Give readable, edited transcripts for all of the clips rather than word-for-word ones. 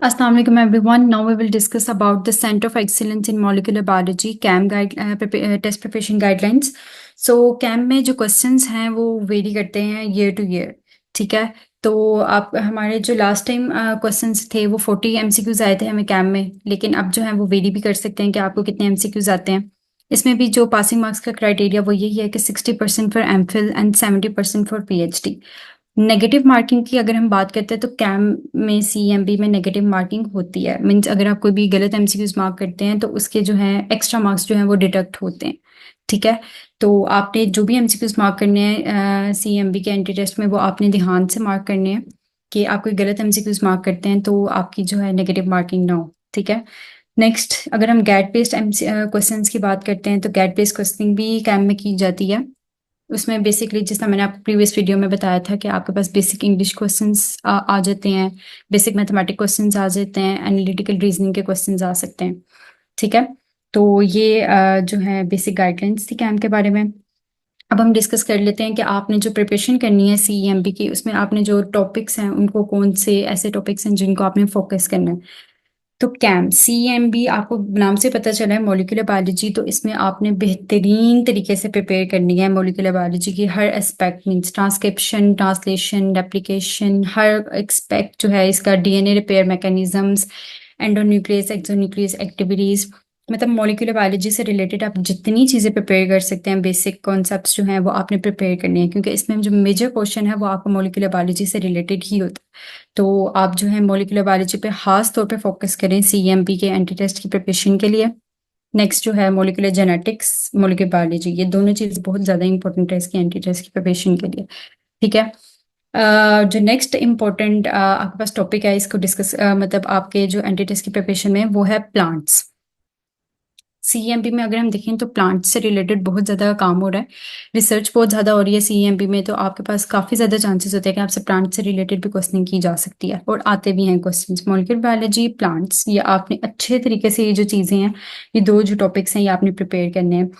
Assalamu alaikum everyone. Now we will discuss about the Center of Excellence in Molecular Biology CAM test preparation guidelines. So CAM में जो questions हैं वो very करते हैं year to year. ठीक है, तो आप हमारे जो लास्ट टाइम क्वेश्चंस थे वो 40 MCQs आए थे हमें कैम में, लेकिन अब जो है वो वेरी भी कर सकते हैं कि आपको कितने MCQs आते हैं। इसमें भी जो पासिंग मार्क्स का क्राइटेरिया वो यही है कि 60% for MPhil and 70% for PhD। Negative marking की अगर हम बात करते हैं तो कैम में CMB में नेगेटिव मार्किंग होती है। मीन्स अगर आप कोई भी गलत MCQs मार्क करते हैं तो उसके जो है एक्स्ट्रा मार्क्स जो हैं वो डिडक्ट होते हैं। ठीक है, तो आपने जो भी MCQs मार्क करने हैं CMB के एंटी टेस्ट में वो आपने ध्यान से मार्क करने हैं कि आप कोई गलत MCQs मार्क करते हैं तो आपकी जो है नेगेटिव मार्किंग ना हो। ठीक है, नेक्स्ट अगर हम गेट बेस्ड क्वेश्चंस की बात करते हैं तो गेट बेस्ड क्वेश्चनिंग भी कैम में की जाती है। उसमें बेसिकली जिस तरह मैंने आपको प्रीवियस वीडियो में बताया था कि आपके पास बेसिक इंग्लिश क्वेश्चंस आ जाते हैं, बेसिक मैथमेटिक क्वेश्चंस आ जाते हैं, एनालिटिकल रीजनिंग के क्वेश्चंस आ सकते हैं। ठीक है, तो ये जो है बेसिक गाइडलाइंस थी कैम के बारे में। अब हम डिस्कस कर लेते हैं कि आपने जो प्रिपरेशन करनी है CEMB की, उसमें आपने जो टॉपिक्स हैं उनको कौन से ऐसे टॉपिक्स हैं जिनको आपने फोकस करना है। तो कैम CMB आपको नाम से पता चला है मॉलिक्यूलर बायोलॉजी, तो इसमें आपने बेहतरीन तरीके से प्रिपेयर करनी है मॉलिक्यूलर बायोलॉजी की हर aspect, means transcription, translation, replication, हर एस्पेक्ट जो है इसका, DNA repair mechanisms, endonuclease exonuclease activities, मतलब मॉलिक्यूलर बायोलॉजी से रिलेटेड आप जितनी चीज़ें प्रिपेयर कर सकते हैं, बेसिक कॉन्सेप्ट्स जो हैं वो आपने प्रिपेयर करनी है, क्योंकि इसमें जो मेजर क्वेश्चन है वो आपका मॉलिक्यूलर बायोलॉजी से रिलेटेड ही होता है। तो आप जो है मॉलिक्यूलर बायोलॉजी पे खास तौर पे फोकस करें CMB के एंटी टेस्ट की प्रिपरेशन के लिए। नेक्स्ट जो है मॉलिक्यूलर जेनेटिक्स, मॉलिक्यूलर बायोलॉजी, ये दोनों चीज़ बहुत ज़्यादा इंपॉर्टेंट है इसकी एंटी टेस्ट की प्रिपरेशन के लिए। ठीक है, जो नेक्स्ट इम्पोर्टेंट आपके पास टॉपिक है इसको डिस्कस मतलब आपके जो एंटी टेस्ट की प्रिपरेशन में वो है प्लांट्स। CEMB में अगर हम देखें तो प्लांट से रिलेटेड बहुत ज़्यादा काम हो रहा है, रिसर्च बहुत ज़्यादा हो रही है CEMB में, तो आपके पास काफ़ी ज़्यादा चांसेस होते हैं कि आपसे प्लांट से रिलेटेड भी क्वेश्चनिंग की जा सकती है, और आते भी हैं क्वेश्चंस। मॉलिक्यूलर बायोलॉजी, प्लांट्स, ये आपने अच्छे तरीके से ये जो चीज़ें हैं, ये दो जो टॉपिक्स हैं ये आपने प्रिपेयर करने हैं।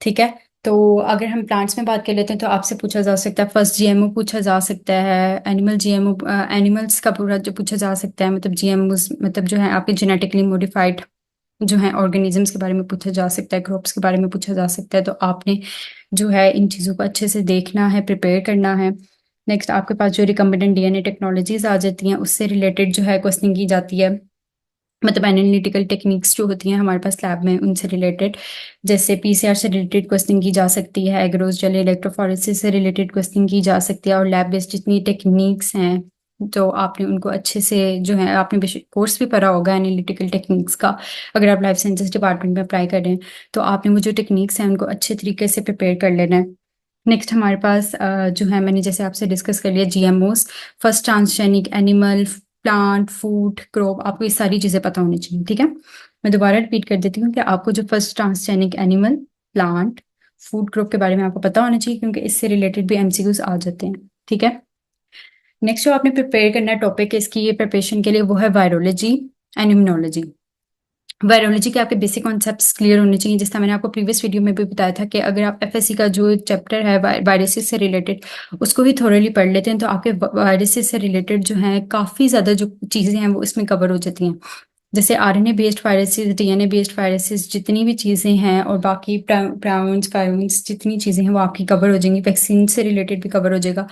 ठीक है, तो अगर हम प्लांट्स में बात कर लेते हैं तो आपसे पूछा जा सकता है फर्स्ट GMO पूछा जा सकता है, एनिमल GMO, एनिमल्स का पूरा जो पूछा जा सकता है, मतलब GMOs मतलब जो है आपके जेनेटिकली मॉडिफाइड जो है ऑर्गेनिजम्स के बारे में पूछा जा सकता है, क्रॉप्स के बारे में पूछा जा सकता है। तो आपने जो है इन चीज़ों को अच्छे से देखना है, प्रिपेयर करना है। नेक्स्ट आपके पास जो रिकम्बिनेंट DNA टेक्नोलॉजीज आ जाती हैं, उससे रिलेटेड जो है क्वेश्चनिंग की जाती है, मतलब एनालिटिकल टेक्निक्स जो होती हैं हमारे पास लैब में उनसे रिलेटेड, जैसे PCR से रिलेटेड क्वेश्चनिंग की जा सकती है, एग्रोस जेल इलेक्ट्रोफोरेसिस से रिलेटेड क्वेश्चनिंग की जा सकती है, और लैब बेस्ड जितनी टेक्निक्स हैं तो आपने उनको अच्छे से जो है, आपने कोर्स भी पढ़ा होगा एनालिटिकल टेक्निक्स का, अगर आप लाइफ साइंसेज डिपार्टमेंट में अप्लाई कर रहे हैं तो आपने वो जो टेक्निक्स हैं उनको अच्छे तरीके से प्रिपेयर कर लेना है। नेक्स्ट हमारे पास जो है, मैंने जैसे आपसे डिस्कस कर लिया GMOs, first transgenic animal, plant, food, crop, आपको ये सारी चीज़ें पता होनी चाहिए। ठीक है, मैं दोबारा रिपीट कर देती हूँ कि आपको जो first transgenic animal, plant, food, crop के बारे में आपको पता होना चाहिए, क्योंकि इससे रिलेटेड भी MCQs आ जाते हैं। ठीक है, नेक्स्ट जो आपने प्रिपेयर करना है टॉपिक इसकी ये प्रिपरेशन के लिए वो है वायरोलॉजी एंड इम्यूनोलॉजी। वायरोलॉजी के आपके बेसिक कॉन्सेप्ट्स क्लियर होने चाहिए, जिस तरह मैंने आपको प्रीवियस वीडियो में भी बताया था कि अगर आप FSC का जो चैप्टर है वायरसेस से रिलेटेड उसको भी थोरली पढ़ लेते हैं तो आपके वायरसेस से रिलेटेड जो है काफ़ी ज़्यादा जो चीज़ें हैं वो इसमें कवर हो जाती हैं, जैसे RNA based viruses, DNA based viruses, जितनी भी चीज़ें हैं, और बाकी प्राउंस काउंस जितनी चीज़ें हैं वो आपकी कवर हो जाएंगी, वैक्सीन से रिलेटेड भी कवर हो जाएगा।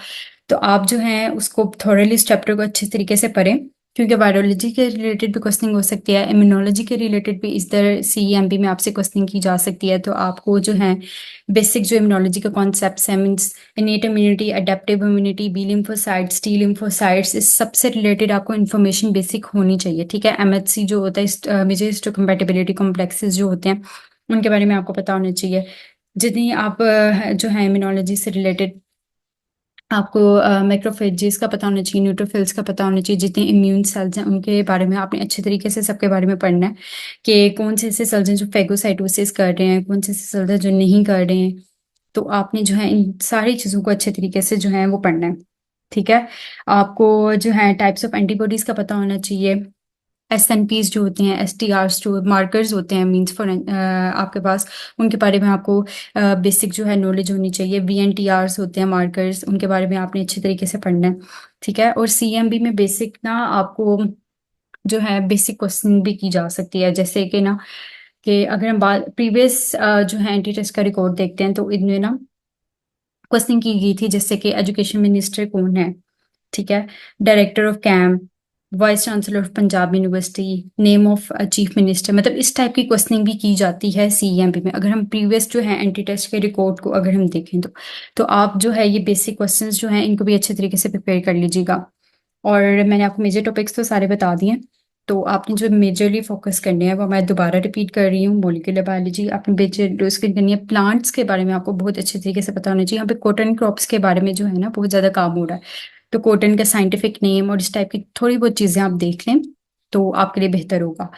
तो आप जो है उसको थोरली इस चैप्टर को अच्छे तरीके से पढ़ें, क्योंकि वायरोलॉजी के रिलेटेड भी क्वेश्चनिंग हो सकती है, इम्यूनोलॉजी के रिलेटेड भी इस तरह CEMB में आपसे क्वेश्चनिंग की जा सकती है। तो आपको जो है बेसिक जो इम्यूनोलॉजी के कॉन्सेप्ट्स हैं, means innate immunity, adaptive immunity, B lymphocytes, T lymphocytes, इस सबसे रिलेटेड आपको इन्फॉर्मेशन बेसिक होनी चाहिए। ठीक है, MHC जो होता है, मेजर हिस्टोकम्पैटिबिलिटी कॉम्प्लेक्सेस जो होते हैं उनके बारे में आपको पता होना चाहिए। जितनी आप जो है इम्यूनोलॉजी से रिलेटेड आपको मैक्रोफेजेस का पता होना चाहिए, न्यूट्रोफिल्स का पता होना चाहिए, जितने इम्यून सेल्स हैं उनके बारे में आपने अच्छे तरीके से सबके बारे में पढ़ना है कि कौन से ऐसे सेल्स हैं जो फेगोसाइटोसिस कर रहे हैं, कौन से ऐसे सेल्स हैं जो नहीं कर रहे हैं। तो आपने जो है इन सारी चीज़ों को अच्छे तरीके से जो है वो पढ़ना है। ठीक है, आपको जो है टाइप्स ऑफ एंटीबॉडीज़ का पता होना चाहिए, SNPs जो होते हैं, STRs जो मार्कर्स होते हैं, मीन्स फॉर आपके पास उनके बारे में आपको बेसिक जो है नॉलेज होनी चाहिए। VNTRs होते हैं मार्कर्स, उनके बारे में आपने अच्छे तरीके से पढ़ना है। ठीक है, और CMB में बेसिक ना आपको जो है बेसिक क्वेश्चन भी की जा सकती है, जैसे कि ना कि अगर हम बात प्रीवियस जो है एंटी टेस्ट का रिकॉर्ड देखते हैं तो इनमें ना क्वेश्चन की गई थी, जैसे कि एजुकेशन मिनिस्टर कौन है, ठीक है, director of camp, vice chancellor of Punjab university, name of chief minister, मतलब इस टाइप की क्वेश्चनिंग भी की जाती है सीएमपी में। अगर हम प्रीवियस जो है एंटी टेस्ट के रिकॉर्ड को अगर हम देखें तो आप जो है ये बेसिक क्वेश्चंस जो हैं इनको भी अच्छे तरीके से प्रिपेयर कर लीजिएगा। और मैंने आपको मेजर टॉपिक्स तो सारे बता दिए हैं, तो आपने जो मेजरली फोकस करने हैं वो मैं दोबारा रिपीट कर रही हूँ। मॉलिक्यूलर बायोलॉजी आपने मेजर उसकी करनी है। प्लांट्स के बारे में आपको बहुत अच्छे तरीके से पता होना चाहिए। यहाँ पे कॉटन क्रॉप्स के बारे में जो है ना बहुत ज़्यादा काम हो रहा है, तो कॉटन का साइंटिफिक नेम और इस टाइप की थोड़ी बहुत चीज़ें आप देख लें तो आपके लिए बेहतर होगा।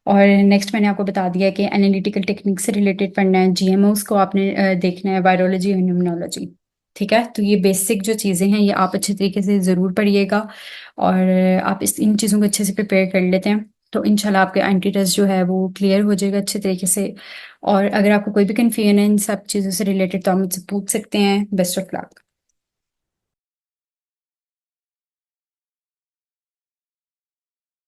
और नेक्स्ट मैंने आपको बता दिया कि एनालिटिकल टेक्निक से रिलेटेड पढ़ना है, जीएमओस को आपने देखना है, वायरोलॉजी और इम्यूनोलॉजी, ठीक है। तो ये बेसिक जो चीज़ें हैं ये आप अच्छे तरीके से ज़रूर पढ़िएगा, और आप इन चीज़ों को अच्छे से प्रिपेयर कर लेते हैं तो इंशाल्लाह आपके एंटी टेस्ट जो है वो क्लियर हो जाएगा अच्छे तरीके से। और अगर आपको कोई भी कन्फ्यूजन है इन सब चीज़ों से रिलेटेड तो आप मुझसे पूछ सकते हैं। Best of luck.